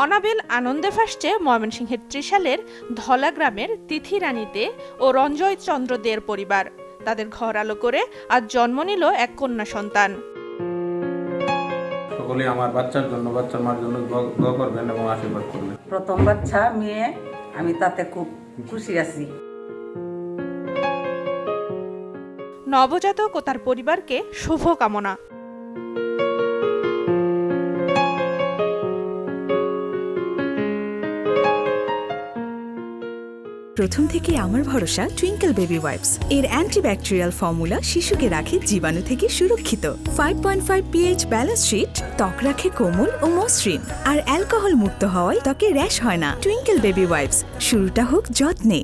অনাবিল আনন্দে ভাসছে ময়মনসিংহের ত্রিশালের ধলা গ্রামের তিথি রানীতে ও রঞ্জয় চন্দ্র দে'র পরিবার। তাদের ঘর আলো করে আজ জন্ম নিল এক কন্যা সন্তান। সকলে আমার বাচ্চার জন্য, বাচ্চার মার জন্য দোয়া করবেন এবং আশীর্বাদ করবেন। প্রথম বাচ্চা মেয়ে, আমি তাতে খুব খুশি আছি। নবজাতক ও তার পরিবারকে শুভকামনা। প্রথম থেকে আমার ভরসা টুইঙ্কেল বেবি ওয়াইপস। এর অ্যান্টিব্যাকটেরিয়াল ফর্মুলা শিশুকে রাখে জীবাণু থেকে সুরক্ষিত। 5.5 pH ব্যালেন্স শিট ত্বক রাখে কোমল ও মসৃণ, আর অ্যালকোহল মুক্ত হওয়ায় ত্বকে র্যাশ হয় না। টুইঙ্কেল বেবি ওয়াইপস, শুরুটা হোক যত্নে।